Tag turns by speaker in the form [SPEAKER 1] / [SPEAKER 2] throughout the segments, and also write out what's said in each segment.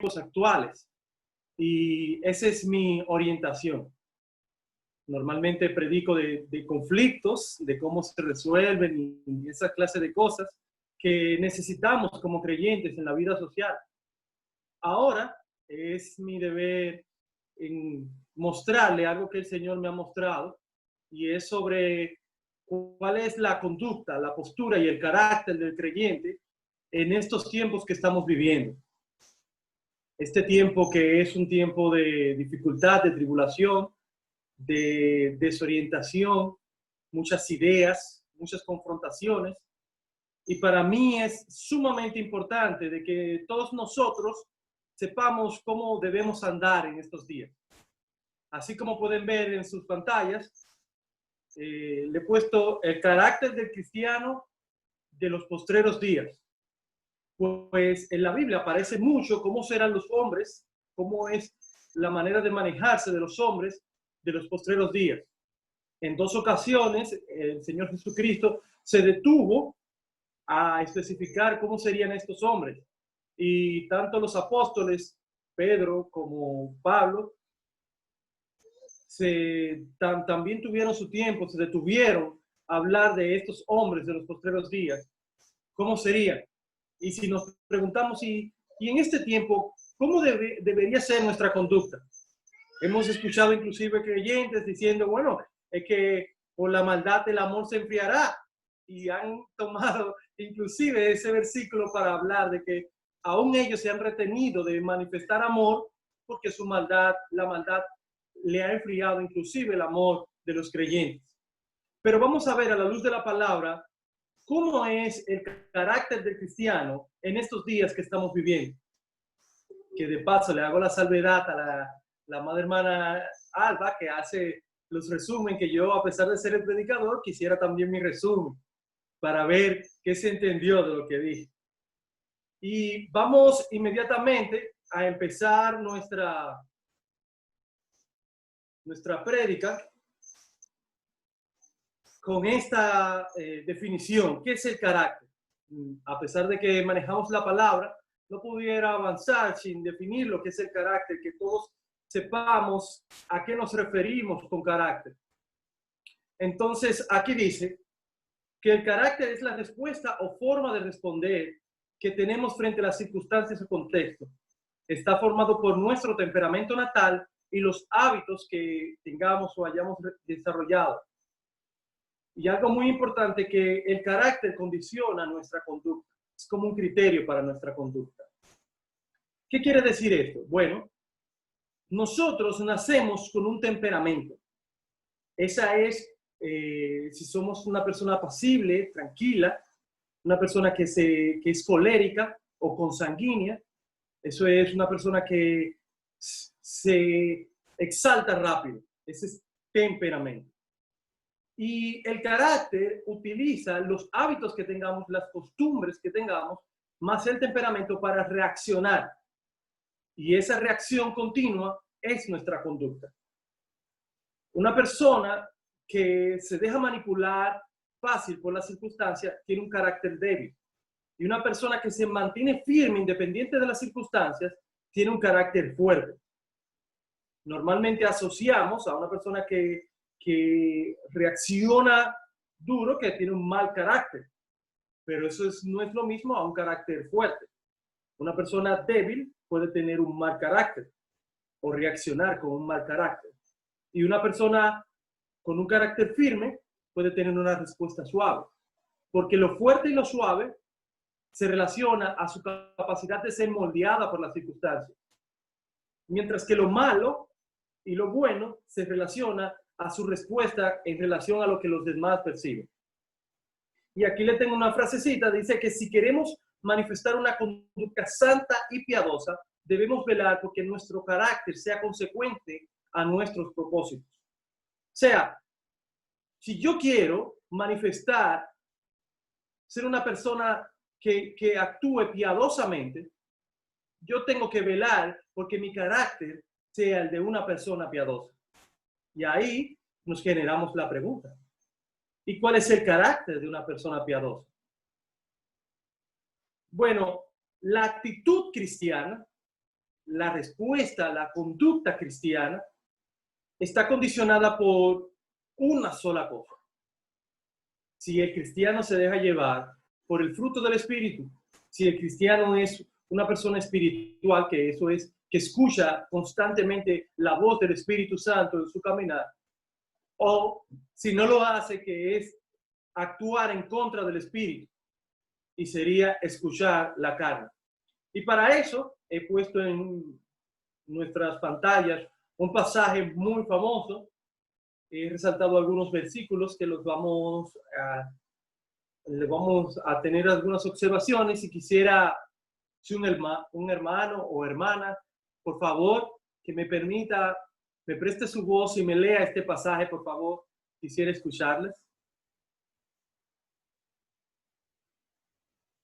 [SPEAKER 1] actuales y esa es mi orientación. Normalmente predico de conflictos, de cómo se resuelven y esa clase de cosas que necesitamos como creyentes en la vida social. Ahora es mi deber en mostrarle algo que el Señor me ha mostrado y es sobre cuál es la conducta, la postura y el carácter del creyente en estos tiempos que estamos viviendo. Este tiempo que es un tiempo de dificultad, de tribulación, de desorientación, muchas ideas, muchas confrontaciones. Y para mí es sumamente importante de que todos nosotros sepamos cómo debemos andar en estos días. Así como pueden ver en sus pantallas, le he puesto el carácter del cristiano de los postreros días. Pues en la Biblia aparece mucho cómo serán los hombres, cómo es la manera de manejarse de los hombres de los postreros días. En 2 ocasiones, el Señor Jesucristo se detuvo a especificar cómo serían estos hombres. Y tanto los apóstoles, Pedro como Pablo, también tuvieron su tiempo, se detuvieron a hablar de estos hombres de los postreros días. ¿Cómo serían? Y si nos preguntamos, y en este tiempo, ¿cómo debería ser nuestra conducta? Hemos escuchado inclusive creyentes diciendo, bueno, es que por la maldad el amor se enfriará. Y han tomado inclusive ese versículo para hablar de que aún ellos se han retenido de manifestar amor porque su maldad, la maldad le ha enfriado inclusive el amor de los creyentes. Pero vamos a ver a la luz de la palabra cómo es el carácter del cristiano en estos días que estamos viviendo. Que de paso le hago la salvedad a la madre hermana Alba, que hace los resúmenes, que yo, a pesar de ser el predicador, quisiera también mi resumen para ver qué se entendió de lo que dije. Y vamos inmediatamente a empezar nuestra prédica con esta definición. ¿Qué es el carácter? A pesar de que manejamos la palabra, no pudiera avanzar sin definir lo que es el carácter, que todos sepamos a qué nos referimos con carácter. Entonces, aquí dice que el carácter es la respuesta o forma de responder que tenemos frente a las circunstancias o contexto. Está formado por nuestro temperamento natal y los hábitos que tengamos o hayamos desarrollado. Y algo muy importante, que el carácter condiciona nuestra conducta. Es como un criterio para nuestra conducta. ¿Qué quiere decir esto? Bueno, nosotros nacemos con un temperamento. Esa es, si somos una persona apacible, tranquila, una persona que es colérica o consanguínea, eso es una persona que se exalta rápido. Ese es temperamento. Y el carácter utiliza los hábitos que tengamos, las costumbres que tengamos, más el temperamento para reaccionar. Y esa reacción continua es nuestra conducta. Una persona que se deja manipular fácil por las circunstancias tiene un carácter débil. Y una persona que se mantiene firme, independiente de las circunstancias, tiene un carácter fuerte. Normalmente asociamos a una persona que reacciona duro, que tiene un mal carácter. Pero eso no es lo mismo a un carácter fuerte. Una persona débil puede tener un mal carácter o reaccionar con un mal carácter. Y una persona con un carácter firme puede tener una respuesta suave. Porque lo fuerte y lo suave se relaciona a su capacidad de ser moldeada por las circunstancias. Mientras que lo malo y lo bueno se relaciona a su respuesta en relación a lo que los demás perciben. Y aquí le tengo una frasecita, dice que si queremos manifestar una conducta santa y piadosa, debemos velar porque nuestro carácter sea consecuente a nuestros propósitos. O sea, si yo quiero manifestar, ser una persona que actúe piadosamente, yo tengo que velar porque mi carácter sea el de una persona piadosa. Y ahí nos generamos la pregunta: ¿y cuál es el carácter de una persona piadosa? Bueno, la actitud cristiana la respuesta, la conducta cristiana está condicionada por una sola cosa. Si el cristiano se deja llevar por el fruto del Espíritu, si el cristiano es una persona espiritual, que eso es, que escucha constantemente la voz del Espíritu Santo en su caminar, o si no lo hace, que es actuar en contra del Espíritu, y sería escuchar la carne. Y para eso he puesto en nuestras pantallas un pasaje muy famoso. He resaltado algunos versículos que le vamos a tener algunas observaciones, y quisiera, si un hermano o hermana, por favor, que me permita, me preste su voz y me lea este pasaje, por favor, quisiera escucharles.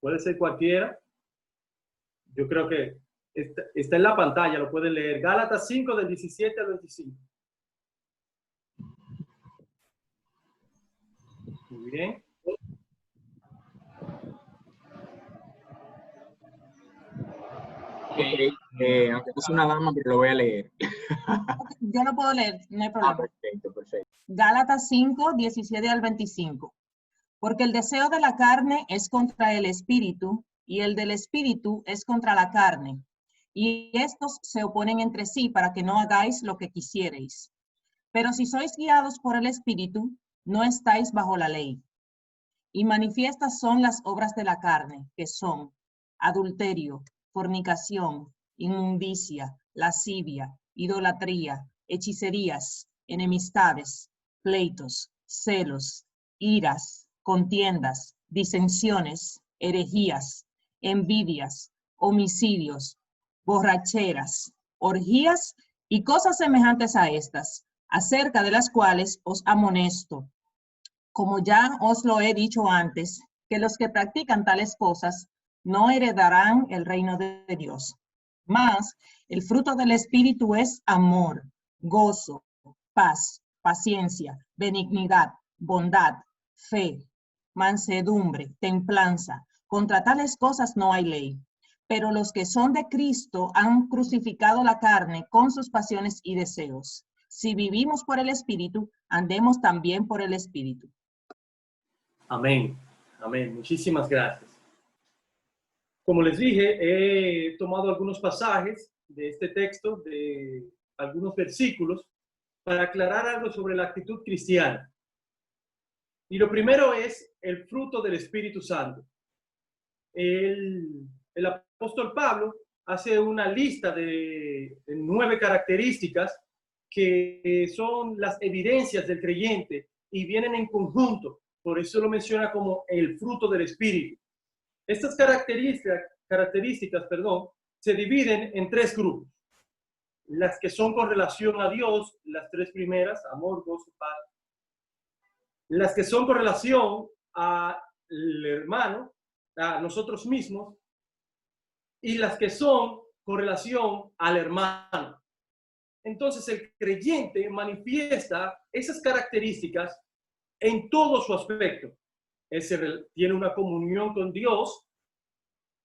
[SPEAKER 1] Puede ser cualquiera. Yo creo que está en la pantalla, lo pueden leer. Gálatas 5, del 17 al 25. Muy bien.
[SPEAKER 2] Aunque no soy una dama, pero lo voy a leer.
[SPEAKER 3] Yo lo puedo leer, no hay problema.
[SPEAKER 2] Perfecto, perfecto.
[SPEAKER 3] Gálatas 5, 17 al 25. Porque el deseo de la carne es contra el espíritu, y el del espíritu es contra la carne. Y estos se oponen entre sí para que no hagáis lo que quisierais. Pero si sois guiados por el espíritu, no estáis bajo la ley. Y manifiestas son las obras de la carne, que son adulterio, fornicación, inmundicia, lascivia, idolatría, hechicerías, enemistades, pleitos, celos, iras, contiendas, disensiones, herejías, envidias, homicidios, borracheras, orgías y cosas semejantes a estas, acerca de las cuales os amonesto, como ya os lo he dicho antes, que los que practican tales cosas no heredarán el reino de Dios. Mas el fruto del Espíritu es amor, gozo, paz, paciencia, benignidad, bondad, fe, mansedumbre, templanza. Contra tales cosas no hay ley. Pero los que son de Cristo han crucificado la carne con sus pasiones y deseos. Si vivimos por el Espíritu, andemos también por el Espíritu.
[SPEAKER 1] Amén. Amén. Muchísimas gracias. Como les dije, he tomado algunos pasajes de este texto, de algunos versículos, para aclarar algo sobre la actitud cristiana. Y lo primero es el fruto del Espíritu Santo. El apóstol Pablo hace una lista de 9 características que son las evidencias del creyente y vienen en conjunto. Por eso lo menciona como el fruto del Espíritu. Estas características, se dividen en 3 grupos. Las que son con relación a Dios, las 3 primeras, amor, gozo, paz. Las que son con relación al hermano, a nosotros mismos, y las que son con relación al hermano. Entonces el creyente manifiesta esas características en todo su aspecto. Él tiene una comunión con Dios,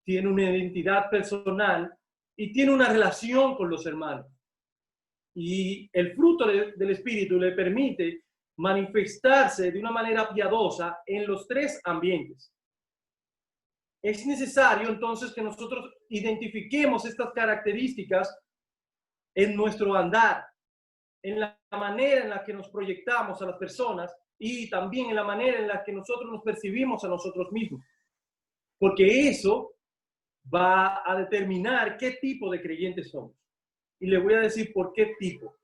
[SPEAKER 1] tiene una identidad personal y tiene una relación con los hermanos. Y el fruto del Espíritu le permite manifestarse de una manera piadosa en los 3 ambientes. Es necesario entonces que nosotros identifiquemos estas características en nuestro andar, en la manera en la que nos proyectamos a las personas y también en la manera en la que nosotros nos percibimos a nosotros mismos. Porque eso va a determinar qué tipo de creyentes somos. Y le voy a decir por qué tipo.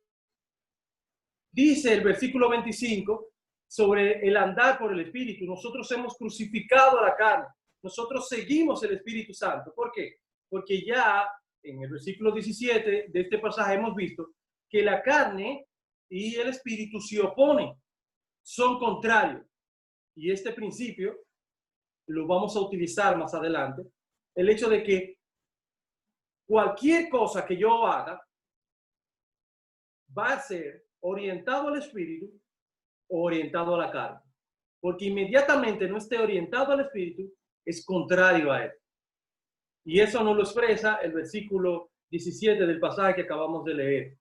[SPEAKER 1] Dice el versículo 25 sobre el andar por el Espíritu. Nosotros hemos crucificado a la carne. Nosotros seguimos el Espíritu Santo. ¿Por qué? Porque ya en el versículo 17 de este pasaje hemos visto que la carne y el Espíritu se oponen, son contrarios. Y este principio lo vamos a utilizar más adelante. El hecho de que cualquier cosa que yo haga va a ser orientado al Espíritu o orientado a la carne. Porque inmediatamente no esté orientado al Espíritu, es contrario a él. Y eso nos lo expresa el versículo 17 del pasaje que acabamos de leer.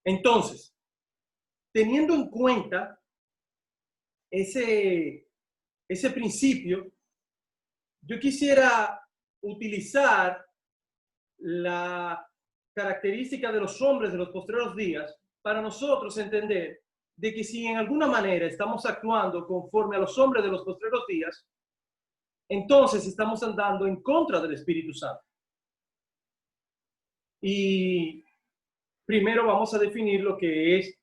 [SPEAKER 1] Entonces, teniendo en cuenta ese principio, yo quisiera utilizar la característica de los hombres de los postreros días para nosotros entender de que si en alguna manera estamos actuando conforme a los hombres de los postreros días, entonces estamos andando en contra del Espíritu Santo. Y primero vamos a definir lo que es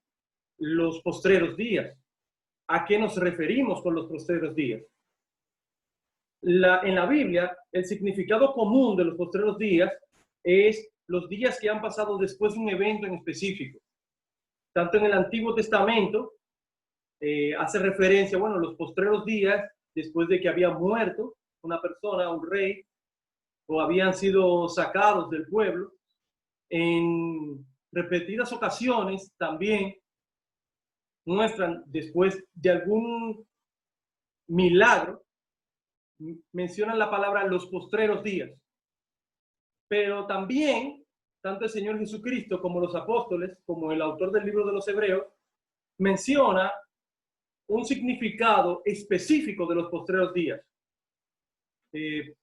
[SPEAKER 1] los postreros días. ¿A qué nos referimos con los postreros días? En la Biblia, el significado común de los postreros días es los días que han pasado después de un evento en específico. Tanto en el Antiguo Testamento hace referencia, bueno, los postreros días después de que había muerto una persona, un rey, o habían sido sacados del pueblo. En repetidas ocasiones también muestran después de algún milagro, mencionan la palabra los postreros días. Pero también, tanto el Señor Jesucristo como los apóstoles, como el autor del libro de los Hebreos, menciona un significado específico de los postreros días.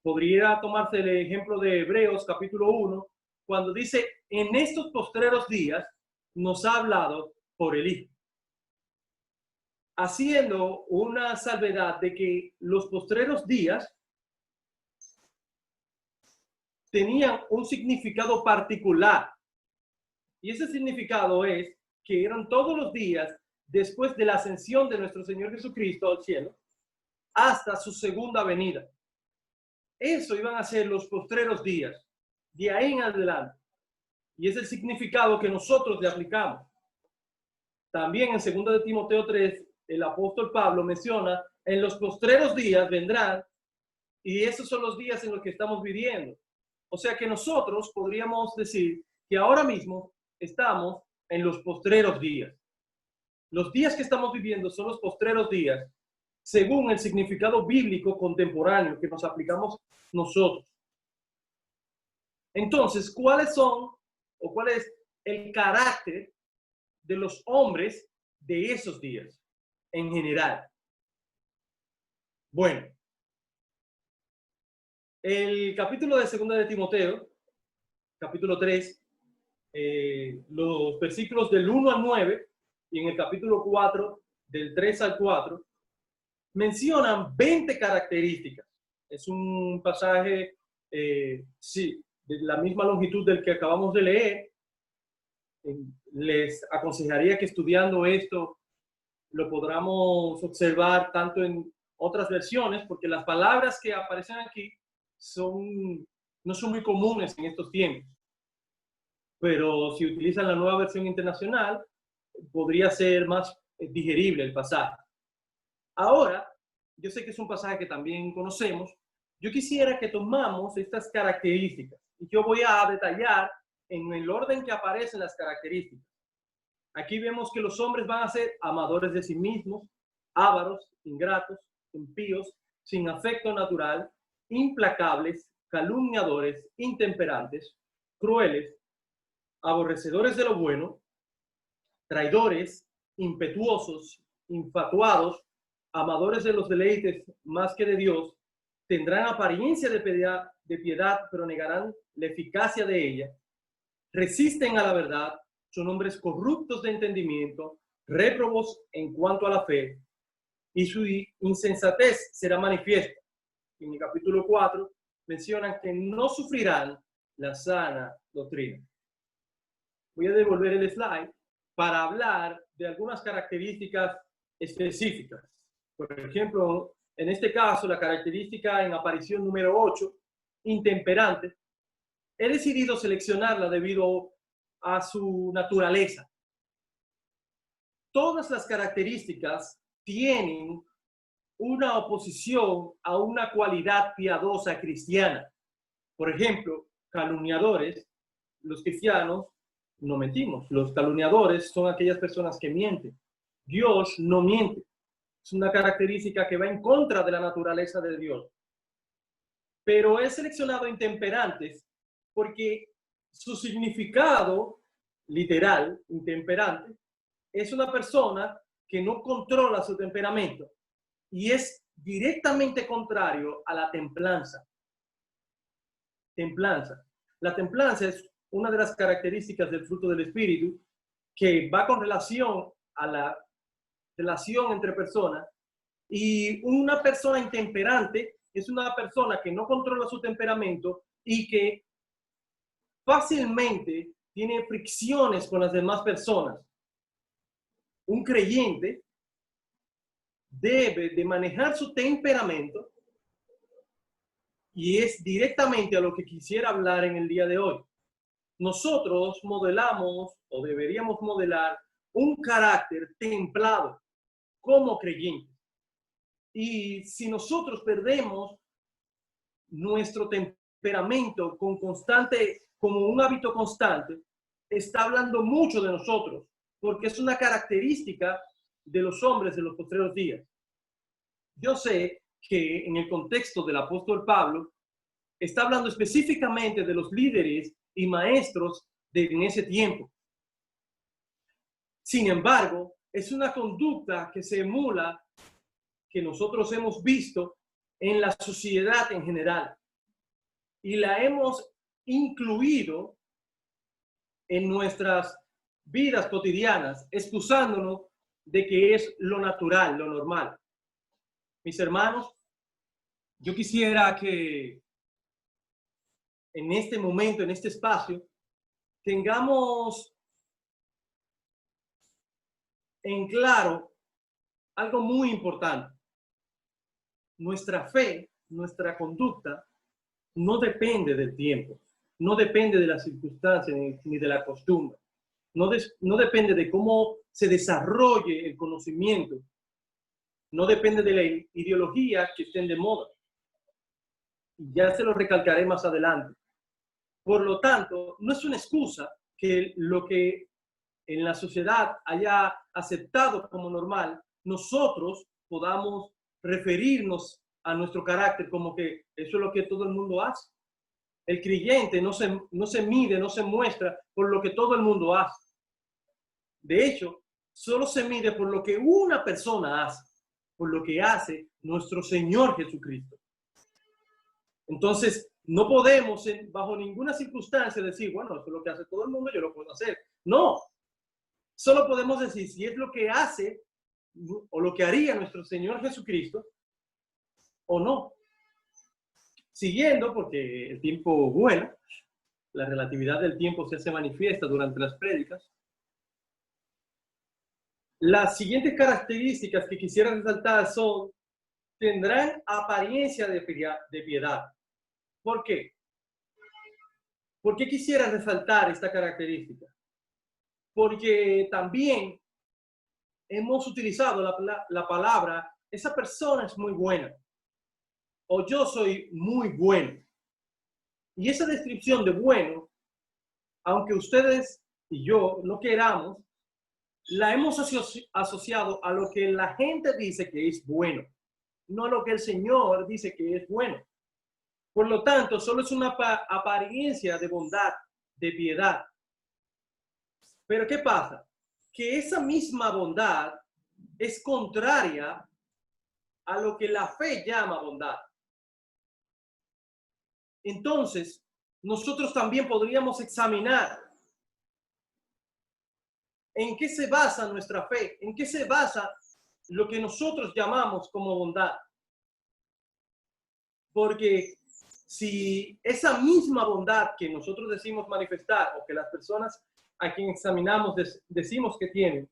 [SPEAKER 1] Podría tomarse el ejemplo de Hebreos capítulo 1, cuando dice, en estos postreros días nos ha hablado por el Hijo, haciendo una salvedad de que los postreros días tenían un significado particular. Y ese significado es que eran todos los días después de la ascensión de nuestro Señor Jesucristo al cielo hasta su segunda venida. Eso iban a ser los postreros días, de ahí en adelante. Y es el significado que nosotros le aplicamos. También en 2 de Timoteo 3, el apóstol Pablo menciona, en los postreros días vendrán, y esos son los días en los que estamos viviendo. O sea que nosotros podríamos decir que ahora mismo estamos en los postreros días. Los días que estamos viviendo son los postreros días, según el significado bíblico contemporáneo que nos aplicamos nosotros. Entonces, ¿cuál es el carácter de los hombres de esos días en general? Bueno, el capítulo de 2 de Timoteo, capítulo 3, los versículos del 1 al 9 y en el capítulo 4, del 3 al 4, mencionan 20 características. Es un pasaje, sí, de la misma longitud del que acabamos de leer. Les aconsejaría que estudiando esto lo podamos observar tanto en otras versiones, porque las palabras que aparecen aquí no son muy comunes en estos tiempos. Pero si utilizan la nueva versión internacional, podría ser más digerible el pasaje. Ahora, yo sé que es un pasaje que también conocemos. Yo quisiera que tomamos estas características y yo voy a detallar en el orden que aparecen las características. Aquí vemos que los hombres van a ser amadores de sí mismos, ávaros, ingratos, impíos, sin afecto natural, implacables, calumniadores, intemperantes, crueles, aborrecedores de lo bueno, traidores, impetuosos, infatuados, amadores de los deleites más que de Dios, tendrán apariencia de piedad, pero negarán la eficacia de ella, resisten a la verdad, son hombres corruptos de entendimiento, réprobos en cuanto a la fe, y su insensatez será manifiesta. En el capítulo 4 mencionan que no sufrirán la sana doctrina. Voy a devolver el slide para hablar de algunas características específicas. Por ejemplo, en este caso, la característica en aparición número 8, intemperante, he decidido seleccionarla debido a su naturaleza. Todas las características tienen una oposición a una cualidad piadosa cristiana. Por ejemplo, calumniadores, los cristianos no mentimos. Los calumniadores son aquellas personas que mienten. Dios no miente. Es una característica que va en contra de la naturaleza de Dios. Pero he seleccionado intemperantes porque su significado literal, intemperante, es una persona que no controla su temperamento y es directamente contrario a la templanza. Templanza. La templanza es una de las características del fruto del Espíritu que va con relación a la relación entre personas, y una persona intemperante es una persona que no controla su temperamento y que fácilmente tiene fricciones con las demás personas. Un creyente debe de manejar su temperamento, y es directamente a lo que quisiera hablar en el día de hoy. Nosotros modelamos o deberíamos modelar un carácter templado como creyentes. Y si nosotros perdemos nuestro temperamento como un hábito constante, está hablando mucho de nosotros, porque es una característica de los hombres de los postreros días. Yo sé que en el contexto del apóstol Pablo, está hablando específicamente de los líderes y maestros en ese tiempo. Sin embargo, es una conducta que se emula, que nosotros hemos visto en la sociedad en general, y la hemos incluido en nuestras vidas cotidianas, excusándonos de que es lo natural, lo normal. Mis hermanos, yo quisiera que en este momento, en este espacio, tengamos en claro algo muy importante. Nuestra fe, nuestra conducta, no depende del tiempo, no depende de las circunstancias ni de la costumbre, no depende de cómo se desarrolle el conocimiento, no depende de la ideología que estén de moda. Y ya se lo recalcaré más adelante. Por lo tanto, no es una excusa que lo que en la sociedad haya aceptado como normal, nosotros podamos referirnos a nuestro carácter como que eso es lo que todo el mundo hace. El creyente no se mide, no se muestra por lo que todo el mundo hace. De hecho, solo se mide por lo que una persona hace, por lo que hace nuestro Señor Jesucristo. Entonces, no podemos bajo ninguna circunstancia decir, bueno, eso es lo que hace todo el mundo, yo lo puedo hacer. No, solo podemos decir si es lo que hace o lo que haría nuestro Señor Jesucristo o no. Siguiendo, porque el tiempo vuela, la relatividad del tiempo se hace manifiesta durante las prédicas. Las siguientes características que quisiera resaltar son: tendrán apariencia de piedad. ¿Por qué? ¿Por qué quisiera resaltar esta característica? Porque también hemos utilizado la palabra, esa persona es muy buena, o yo soy muy bueno. Y esa descripción de bueno, aunque ustedes y yo no queramos, la hemos asociado a lo que la gente dice que es bueno, no a lo que el Señor dice que es bueno. Por lo tanto, solo es una apariencia de bondad, de piedad. Pero ¿qué pasa? Que esa misma bondad es contraria a lo que la fe llama bondad. Entonces, nosotros también podríamos examinar en qué se basa nuestra fe, en qué se basa lo que nosotros llamamos como bondad. Porque si esa misma bondad que nosotros decimos manifestar, o que las personas a quien examinamos decimos que tienen,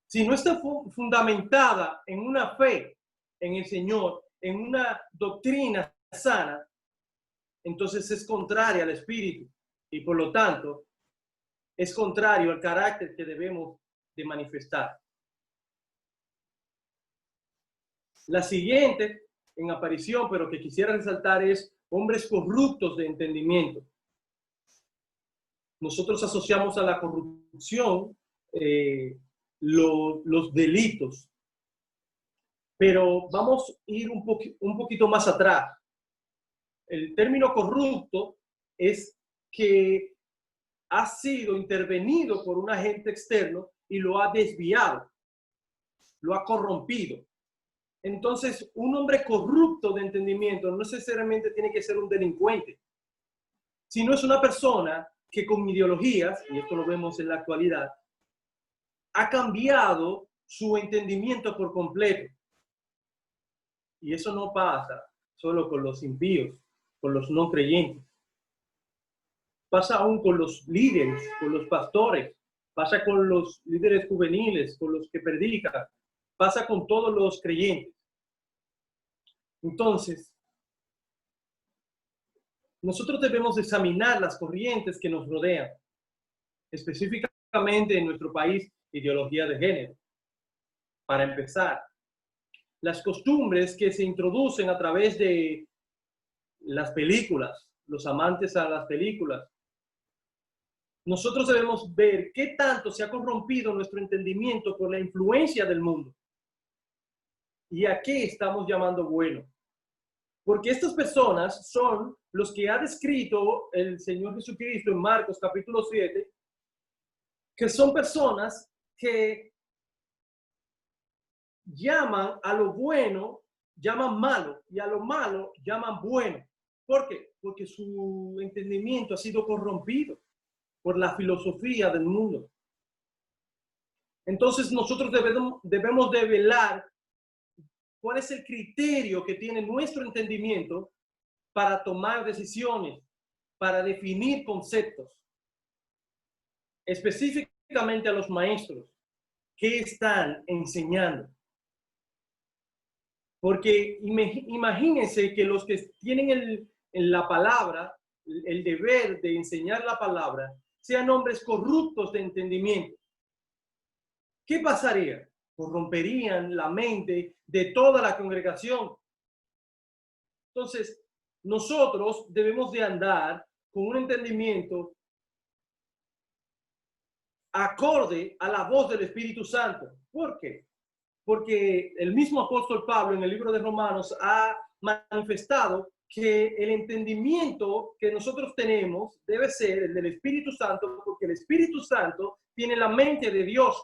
[SPEAKER 1] si no está fundamentada en una fe en el Señor, en una doctrina sana, entonces es contraria al Espíritu y por lo tanto es contrario al carácter que debemos de manifestar. La siguiente en aparición, pero que quisiera resaltar, es hombres corruptos de entendimiento. Nosotros asociamos a la corrupción los delitos, pero vamos a ir un poquito más atrás. el término corrupto es que ha sido intervenido por un agente externo y lo ha desviado, lo ha corrompido. Entonces, un hombre corrupto de entendimiento no necesariamente tiene que ser un delincuente, sino es una persona que con ideologías, y esto lo vemos en la actualidad, ha cambiado su entendimiento por completo. Y eso no pasa solo con los impíos, con los no creyentes. Pasa aún con los líderes, con los pastores, pasa con los líderes juveniles, con los que predican, pasa con todos los creyentes. Entonces, nosotros debemos examinar las corrientes que nos rodean, específicamente en nuestro país, ideología de género. Para empezar, las costumbres que se introducen a través de las películas, los amantes a las películas. Nosotros debemos ver qué tanto se ha corrompido nuestro entendimiento por la influencia del mundo. ¿Y a qué estamos llamando bueno? Porque estas personas son los que ha descrito el Señor Jesucristo en Marcos capítulo 7, que son personas que llaman a lo bueno, llaman malo, y a lo malo llaman bueno. ¿Por qué? Porque su entendimiento ha sido corrompido por la filosofía del mundo. Entonces nosotros debemos de velar cuál es el criterio que tiene nuestro entendimiento para tomar decisiones, para definir conceptos. Específicamente a los maestros, ¿qué están enseñando? Porque imagínense que los que tienen la palabra, el deber de enseñar la palabra, sean hombres corruptos de entendimiento. ¿Qué pasaría? Corromperían la mente de toda la congregación. Entonces, nosotros debemos de andar con un entendimiento acorde a la voz del Espíritu Santo. ¿Por qué? Porque el mismo apóstol Pablo en el libro de Romanos ha manifestado que el entendimiento que nosotros tenemos debe ser el del Espíritu Santo, porque el Espíritu Santo tiene la mente de Dios.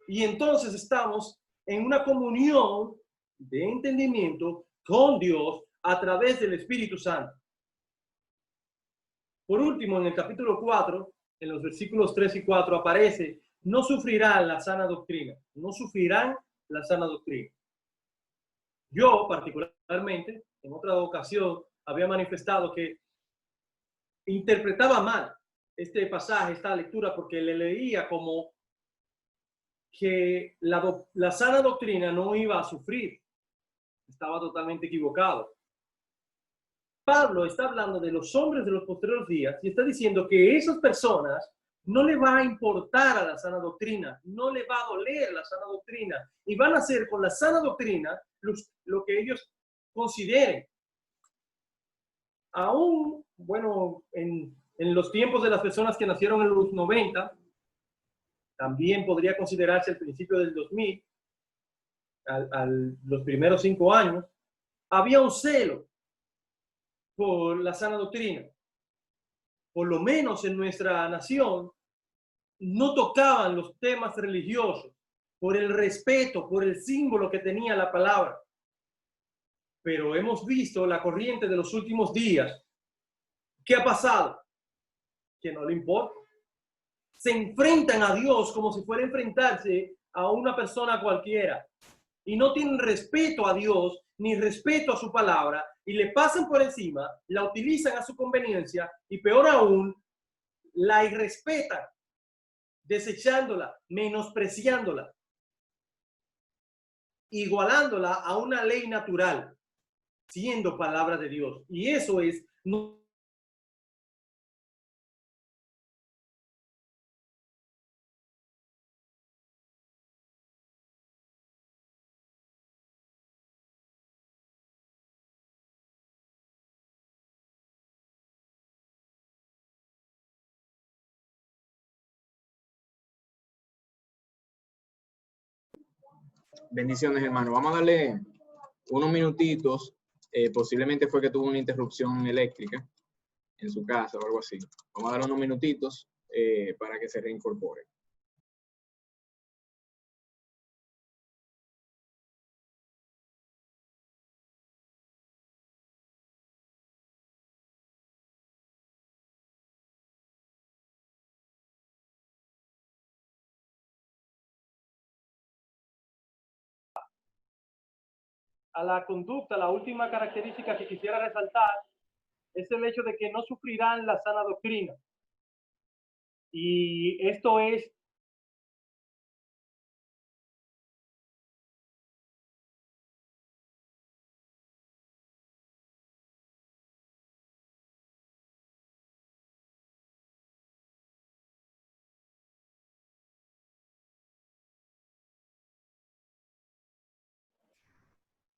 [SPEAKER 1] Y entonces estamos en una comunión de entendimiento con Dios a través del Espíritu Santo. Por último, en el capítulo 4, en los versículos 3 y 4 aparece: no sufrirán la sana doctrina, no sufrirán la sana doctrina. Yo, particularmente, en otra ocasión, había manifestado que interpretaba mal este pasaje, esta lectura, porque le leía como que la sana doctrina no iba a sufrir. Estaba totalmente equivocado. Pablo está hablando de los hombres de los posteriores días y está diciendo que esas personas no le va a importar a la sana doctrina, no le va a doler la sana doctrina y van a hacer con la sana doctrina lo que ellos consideren. Aún, bueno, en los tiempos de las personas que nacieron en los 90, también podría considerarse el principio del 2000, los primeros 5 años, había un celo por la sana doctrina. Por lo menos en nuestra nación, no tocaban los temas religiosos por el respeto, por el símbolo que tenía la palabra. Pero hemos visto la corriente de los últimos días. ¿Qué ha pasado? Que no le importa. Se enfrentan a Dios como si fuera a enfrentarse a una persona cualquiera. Y no tienen respeto a Dios ni respeto a su palabra y le pasan por encima, la utilizan a su conveniencia y peor aún, la irrespetan, desechándola, menospreciándola, igualándola a una ley natural, siendo palabra de Dios. Y eso es no.
[SPEAKER 2] Bendiciones, hermano. Vamos a darle unos minutitos Posiblemente fue que tuvo una interrupción eléctrica en su casa o algo así. Vamos a dar unos minutitos para que se reincorpore.
[SPEAKER 1] A la conducta, la última característica que quisiera resaltar es el hecho de que no sufrirán la sana doctrina. Y esto es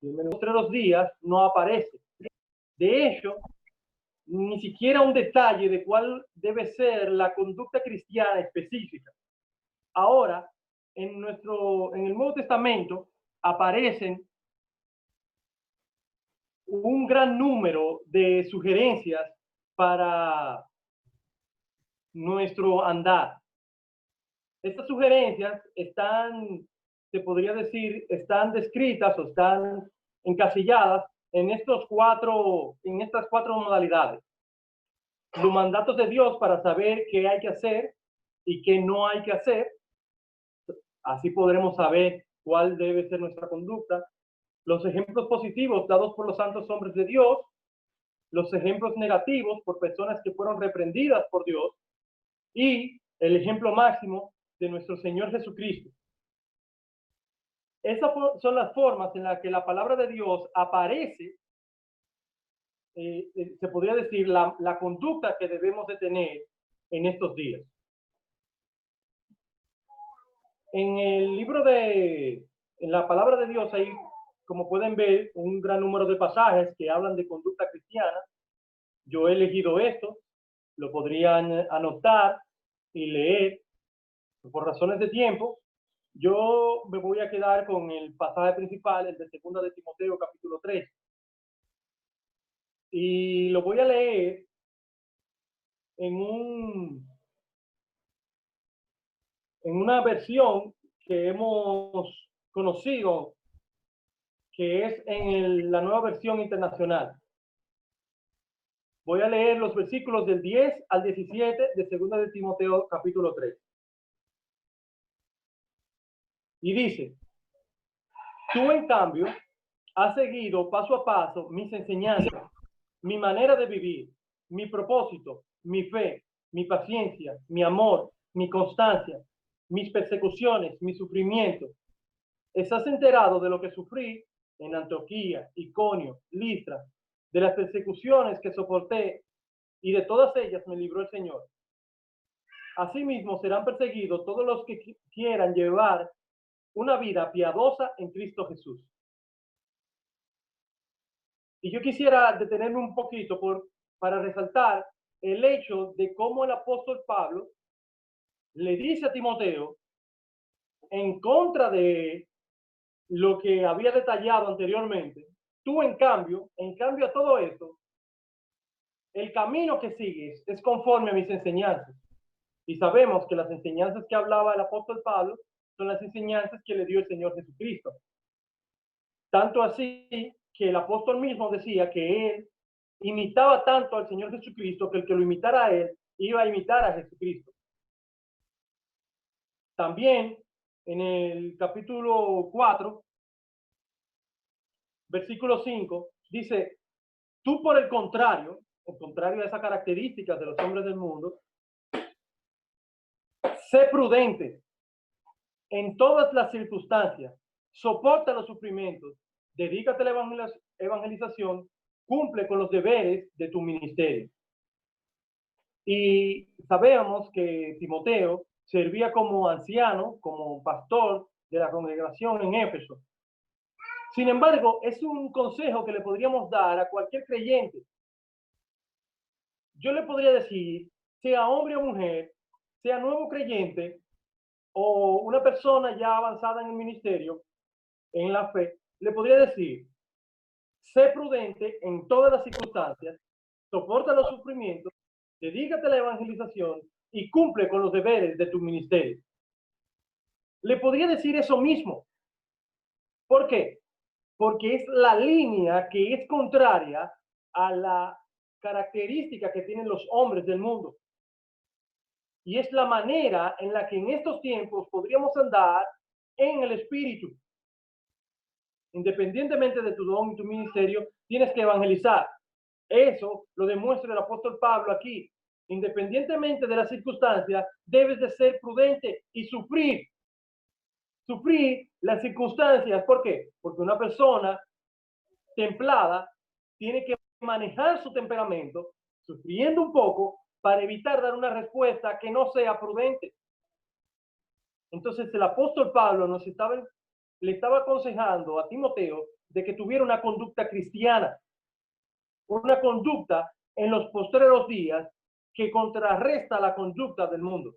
[SPEAKER 1] en los postreros días no aparece. De hecho, ni siquiera un detalle de cuál debe ser la conducta cristiana específica. Ahora, en el Nuevo Testamento aparecen un gran número de sugerencias para nuestro andar. Estas sugerencias están, se podría decir, están descritas o están encasilladas en estas cuatro modalidades. Los mandatos de Dios para saber qué hay que hacer y qué no hay que hacer. Así podremos saber cuál debe ser nuestra conducta. Los ejemplos positivos dados por los santos hombres de Dios. Los ejemplos negativos por personas que fueron reprendidas por Dios. Y el ejemplo máximo de nuestro Señor Jesucristo. Esas son las formas en las que la palabra de Dios aparece, se podría decir, la conducta que debemos de tener en estos días. En la palabra de Dios hay, como pueden ver, un gran número de pasajes que hablan de conducta cristiana. Yo he elegido esto, lo podrían anotar y leer. Por razones de tiempo, yo me voy a quedar con el pasaje principal, el de 2 de Timoteo, capítulo 3. Y lo voy a leer en una versión que hemos conocido, que es en la nueva versión internacional. Voy a leer los versículos del 10 al 17 de 2 de Timoteo, capítulo 3. Y dice: tú, en cambio, has seguido paso a paso mis enseñanzas, mi manera de vivir, mi propósito, mi fe, mi paciencia, mi amor, mi constancia, mis persecuciones, mi sufrimiento. ¿Estás enterado de lo que sufrí en Antioquía, Iconio, Listra, de las persecuciones que soporté, y de todas ellas me libró el Señor? Asimismo serán perseguidos todos los que quieran llevar una vida piadosa en Cristo Jesús. Y yo quisiera detenerme un poquito para resaltar el hecho de cómo el apóstol Pablo le dice a Timoteo, en contra de lo que había detallado anteriormente, tú en cambio a todo esto, el camino que sigues es conforme a mis enseñanzas. Y sabemos que las enseñanzas que hablaba el apóstol Pablo son las enseñanzas que le dio el Señor Jesucristo. Tanto así que el apóstol mismo decía que él imitaba tanto al Señor Jesucristo que el que lo imitara a él iba a imitar a Jesucristo. También en el capítulo 4, versículo 5, dice: tú, por el contrario a esas características de los hombres del mundo, sé prudente en todas las circunstancias, soporta los sufrimientos, dedícate a la evangelización, cumple con los deberes de tu ministerio. Y sabemos que Timoteo servía como anciano, como pastor de la congregación en Éfeso. Sin embargo, es un consejo que le podríamos dar a cualquier creyente. Yo le podría decir, sea hombre o mujer, sea nuevo creyente o una persona ya avanzada en el ministerio, en la fe, le podría decir, sé prudente en todas las circunstancias, soporta los sufrimientos, dedícate a la evangelización y cumple con los deberes de tu ministerio. Le podría decir eso mismo. ¿Por qué? Porque es la línea que es contraria a la característica que tienen los hombres del mundo. Y es la manera en la que en estos tiempos podríamos andar en el Espíritu. Independientemente de tu don y tu ministerio, tienes que evangelizar. Eso lo demuestra el apóstol Pablo aquí. Independientemente de las circunstancias, debes de ser prudente y sufrir. Sufrir las circunstancias. ¿Por qué? Porque una persona templada tiene que manejar su temperamento, sufriendo un poco, para evitar dar una respuesta que no sea prudente. Entonces el apóstol Pablo le estaba aconsejando a Timoteo de que tuviera una conducta cristiana, una conducta en los postreros días que contrarresta la conducta del mundo.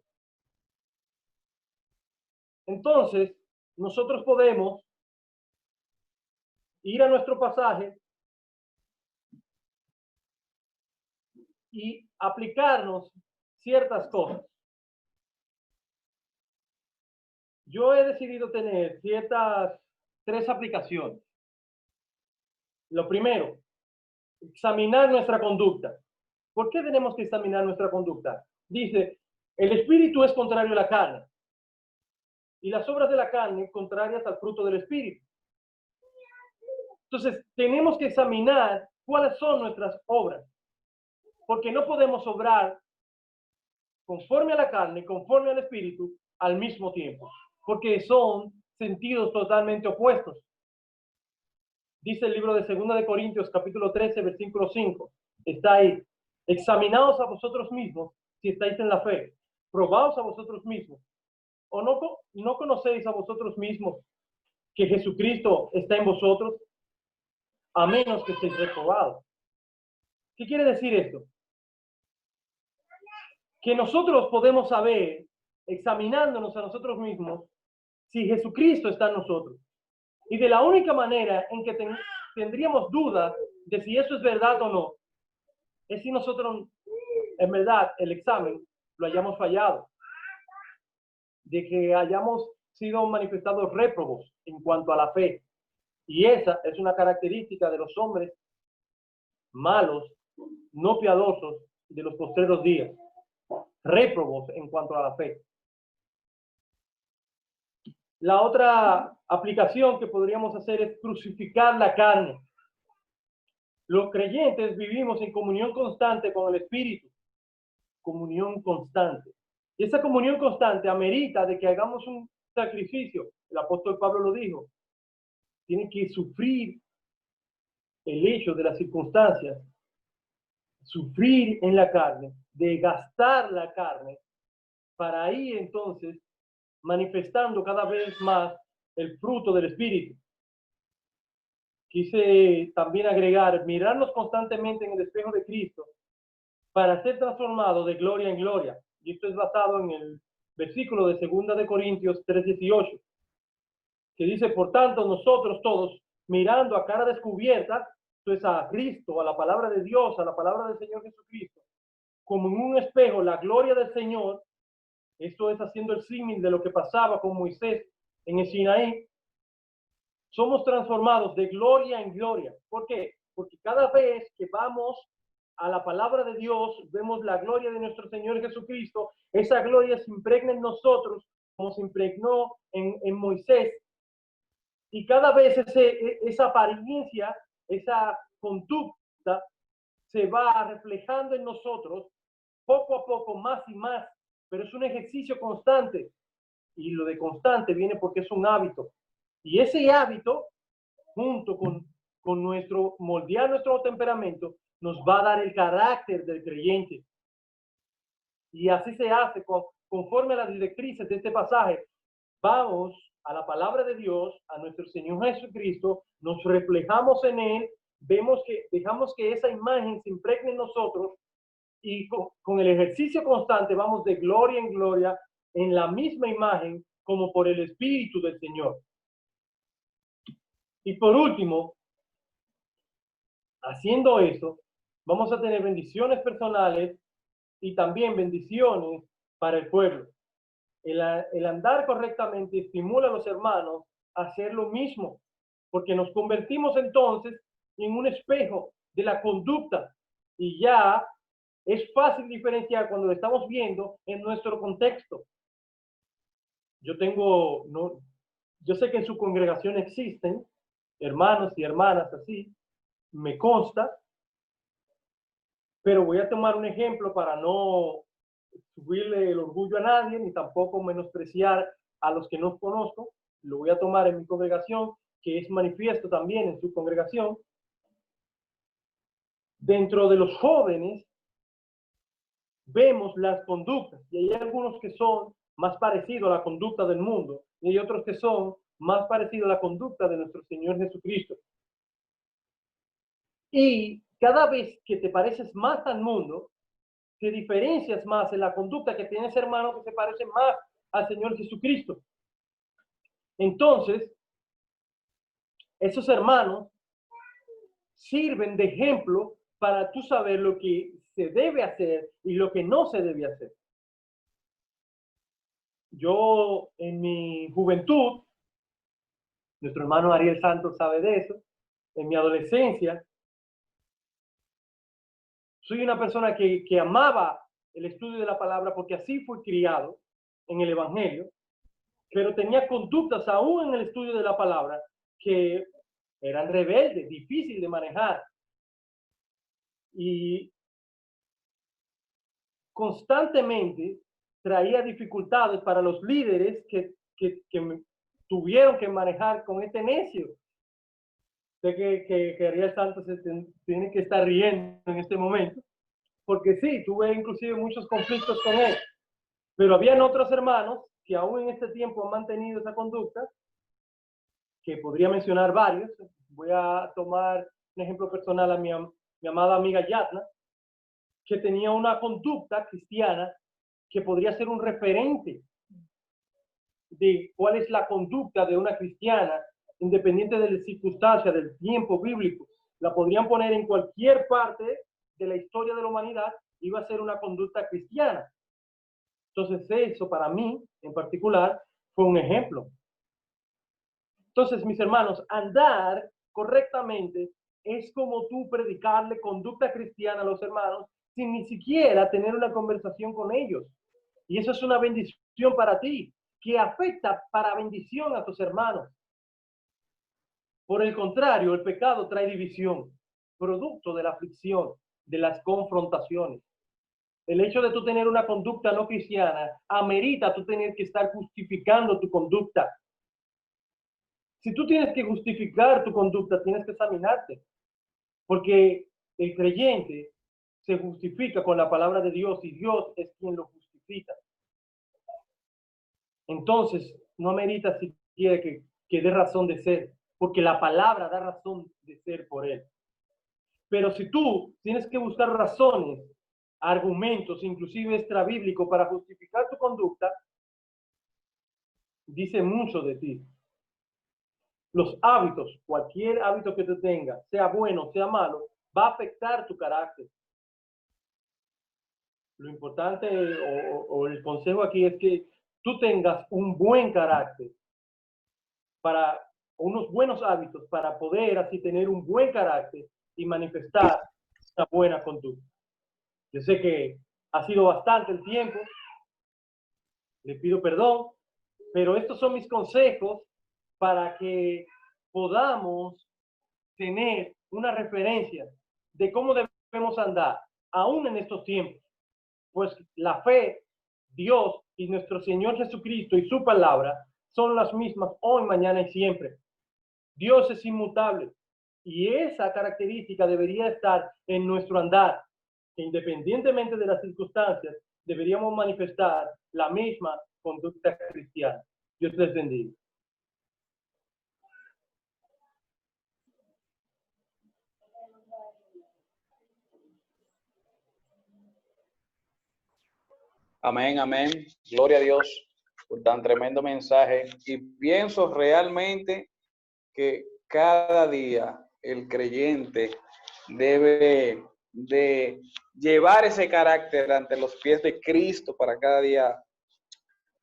[SPEAKER 1] Entonces, nosotros podemos ir a nuestro pasaje y aplicarnos ciertas cosas. Yo he decidido tener tres aplicaciones. Lo primero, examinar nuestra conducta. ¿Por qué tenemos que examinar nuestra conducta? Dice, el espíritu es contrario a la carne y las obras de la carne contrarias al fruto del espíritu. Entonces, tenemos que examinar cuáles son nuestras obras, porque no podemos obrar conforme a la carne, conforme al espíritu, al mismo tiempo, porque son sentidos totalmente opuestos. Dice el libro de 2 de Corintios, capítulo 13, versículo 5. Está ahí. Examinaos a vosotros mismos si estáis en la fe. Probaos a vosotros mismos. ¿O no conocéis a vosotros mismos que Jesucristo está en vosotros? A menos que estéis reprobados. ¿Qué quiere decir esto? Que nosotros podemos saber, examinándonos a nosotros mismos, si Jesucristo está en nosotros. Y de la única manera en que tendríamos dudas de si eso es verdad o no, es si nosotros, en verdad, el examen lo hayamos fallado. De que hayamos sido manifestados réprobos en cuanto a la fe. Y esa es una característica de los hombres malos, no piadosos de los postreros días. Réprobos en cuanto a la fe. La otra aplicación que podríamos hacer es crucificar la carne. Los creyentes vivimos en comunión constante con el Espíritu. Comunión constante. Y esa comunión constante amerita de que hagamos un sacrificio. El apóstol Pablo lo dijo. Tiene que sufrir el hecho de las circunstancias. Sufrir en la carne, de gastar la carne, para ir entonces manifestando cada vez más el fruto del Espíritu. Quise también agregar, mirarnos constantemente en el espejo de Cristo para ser transformado de gloria en gloria. Y esto es basado en el versículo de 2 de Corintios 3:18, que dice, por tanto, nosotros todos, mirando a cara descubierta, entonces a Cristo, a la palabra de Dios, a la palabra del Señor Jesucristo, como en un espejo, la gloria del Señor. Esto es haciendo el símil de lo que pasaba con Moisés en el Sinaí. Somos transformados de gloria en gloria. ¿Por qué? Porque cada vez que vamos a la palabra de Dios, vemos la gloria de nuestro Señor Jesucristo. Esa gloria se impregna en nosotros como se impregnó en Moisés. Y cada vez esa apariencia, esa conducta se va reflejando en nosotros poco a poco, más y más. Pero es un ejercicio constante. Y lo de constante viene porque es un hábito. Y ese hábito, junto con moldear nuestro temperamento, nos va a dar el carácter del creyente. Y así se hace conforme a las directrices de este pasaje. Vamos a la palabra de Dios, a nuestro Señor Jesucristo, nos reflejamos en Él, dejamos que esa imagen se impregne en nosotros y con el ejercicio constante vamos de gloria en gloria en la misma imagen como por el Espíritu del Señor. Y por último, Haciendo eso, vamos a tener bendiciones personales y también bendiciones para el pueblo. El andar correctamente estimula a los hermanos a hacer lo mismo, porque nos convertimos entonces en un espejo de la conducta y ya es fácil diferenciar cuando lo estamos viendo en nuestro contexto. Yo sé que en su congregación existen hermanos y hermanas así, me consta, pero voy a tomar un ejemplo para no subirle el orgullo a nadie, ni tampoco menospreciar a los que no conozco. Lo voy a tomar en mi congregación, que es manifiesto también en su congregación. Dentro de los jóvenes vemos las conductas, y hay algunos que son más parecidos a la conducta del mundo, y hay otros que son más parecidos a la conducta de nuestro Señor Jesucristo. Y cada vez que te pareces más al mundo, te diferencias más en la conducta que tienes, hermano, que se parece más al Señor Jesucristo. Entonces, esos hermanos sirven de ejemplo para tú saber lo que se debe hacer y lo que no se debe hacer. Yo en mi juventud, nuestro hermano Ariel Santos sabe de eso, en mi adolescencia, soy una persona que amaba el estudio de la palabra porque así fui criado en el Evangelio, pero tenía conductas aún en el estudio de la palabra que eran rebeldes, difíciles de manejar. Y constantemente traía dificultades para los líderes que tuvieron que manejar con este necio. Sé que Ariel Santos se tiene que estar riendo en este momento, porque sí, tuve inclusive muchos conflictos con él, pero habían otros hermanos que aún en este tiempo han mantenido esa conducta, que podría mencionar varios. Voy a tomar un ejemplo personal a mi amada amiga Yatna, que tenía una conducta cristiana que podría ser un referente de cuál es la conducta de una cristiana, independiente de las circunstancias, del tiempo bíblico. La podrían poner en cualquier parte de la historia de la humanidad, iba a ser una conducta cristiana. Entonces eso para mí en particular fue un ejemplo. Entonces, mis hermanos, andar correctamente es como tú predicarle conducta cristiana a los hermanos sin ni siquiera tener una conversación con ellos. Y eso es una bendición para ti, que afecta para bendición a tus hermanos. Por el contrario, el pecado trae división, producto de la aflicción, de las confrontaciones. El hecho de tú tener una conducta no cristiana amerita tú tener que estar justificando tu conducta. Si tú tienes que justificar tu conducta, tienes que examinarte, porque el creyente se justifica con la palabra de Dios y Dios es quien lo justifica. Entonces, no amerita siquiera que dé razón de ser, porque la palabra da razón de ser por él. Pero si tú tienes que buscar razones, argumentos, inclusive extrabíblicos para justificar tu conducta, dice mucho de ti. Los hábitos, cualquier hábito que tú tengas, sea bueno, sea malo, va a afectar tu carácter. Lo importante o el consejo aquí es que tú tengas un buen carácter, para unos buenos hábitos, para poder así tener un buen carácter y manifestar una buena conducta. Yo sé que ha sido bastante el tiempo, le pido perdón, pero estos son mis consejos para que podamos tener una referencia de cómo debemos andar, aún en estos tiempos. Pues la fe, Dios y nuestro Señor Jesucristo y su palabra son las mismas hoy, mañana y siempre. Dios es inmutable y esa característica debería estar en nuestro andar, que independientemente de las circunstancias, deberíamos manifestar la misma conducta cristiana. Dios les bendiga.
[SPEAKER 4] Amén, amén. Gloria a Dios por tan tremendo mensaje. Y pienso realmente que cada día el creyente debe de llevar ese carácter ante los pies de Cristo para cada día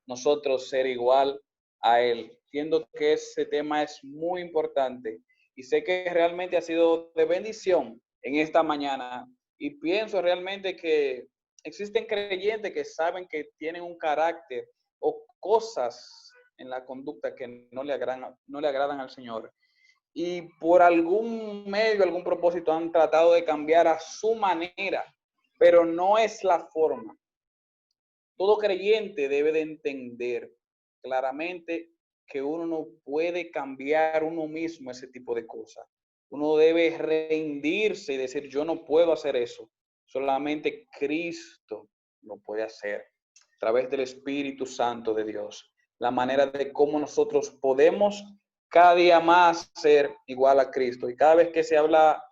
[SPEAKER 4] nosotros ser igual a Él. Entiendo que ese tema es muy importante y sé que realmente ha sido de bendición en esta mañana y pienso realmente que existen creyentes que saben que tienen un carácter o cosas en la conducta que no le agradan al Señor. Y por algún medio, algún propósito han tratado de cambiar a su manera, pero no es la forma. Todo creyente debe de entender claramente que uno no puede cambiar uno mismo ese tipo de cosas. Uno debe rendirse y decir, yo no puedo hacer eso. Solamente Cristo lo puede hacer a través del Espíritu Santo de Dios. La manera de cómo nosotros podemos cada día más ser igual a Cristo. Y cada vez que se habla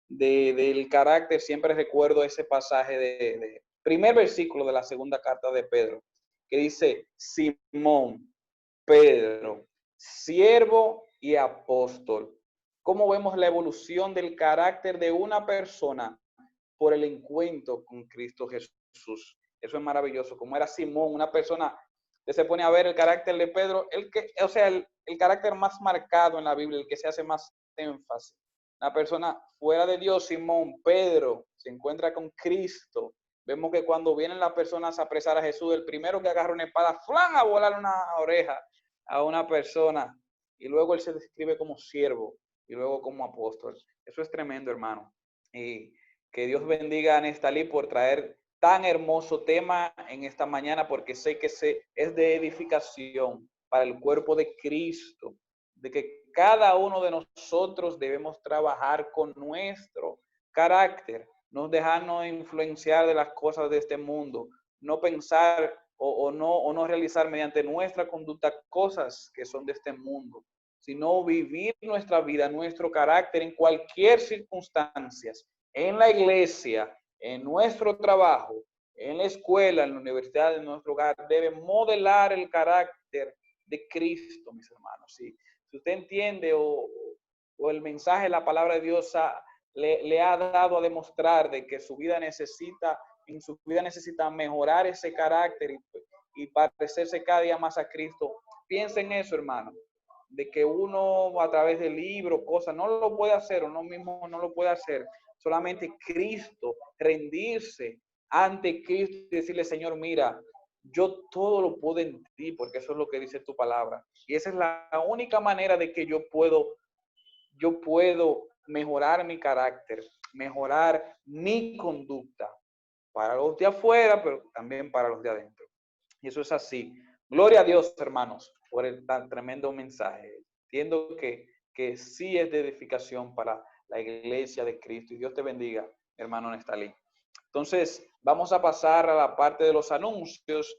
[SPEAKER 4] del carácter, siempre recuerdo ese pasaje de primer versículo de la segunda carta de Pedro, que dice, Simón, Pedro, siervo y apóstol. ¿Cómo vemos la evolución del carácter de una persona por el encuentro con Cristo Jesús? Eso es maravilloso. Como era Simón, una persona que se pone a ver el carácter de Pedro, el carácter más marcado en la Biblia, el que se hace más énfasis. Una persona fuera de Dios, Simón, Pedro, se encuentra con Cristo. Vemos que cuando vienen las personas a apresar a Jesús, el primero que agarra una espada, ¡flan!, a volar una oreja a una persona. Y luego él se describe como siervo y luego como apóstol. Eso es tremendo, hermano. Y que Dios bendiga a Nestalí por traer tan hermoso tema en esta mañana, porque sé que es de edificación para el cuerpo de Cristo, de que cada uno de nosotros debemos trabajar con nuestro carácter, no dejarnos influenciar de las cosas de este mundo, no pensar o no realizar mediante nuestra conducta cosas que son de este mundo, sino vivir nuestra vida, nuestro carácter en cualquier circunstancia, en la iglesia, en nuestro trabajo, en la escuela, en la universidad, en nuestro hogar, debe modelar el carácter de Cristo, mis hermanos. ¿Sí? Si usted entiende o el mensaje, la palabra de Dios le ha dado a demostrar de que en su vida necesita mejorar ese carácter y parecerse cada día más a Cristo, piensa en eso, hermano, de que uno a través del libro, cosas, no lo puede hacer, uno mismo no lo puede hacer, solamente Cristo, rendirse ante Cristo y decirle, Señor, mira, yo todo lo puedo en ti, porque eso es lo que dice tu palabra. Y esa es la única manera de que yo puedo mejorar mi carácter, mejorar mi conducta para los de afuera, pero también para los de adentro. Y eso es así. Gloria a Dios, hermanos, por el tan tremendo mensaje. Entiendo que sí es de edificación para la iglesia de Cristo. Y Dios te bendiga, hermano Nestalí. Entonces, vamos a pasar a la parte de los anuncios.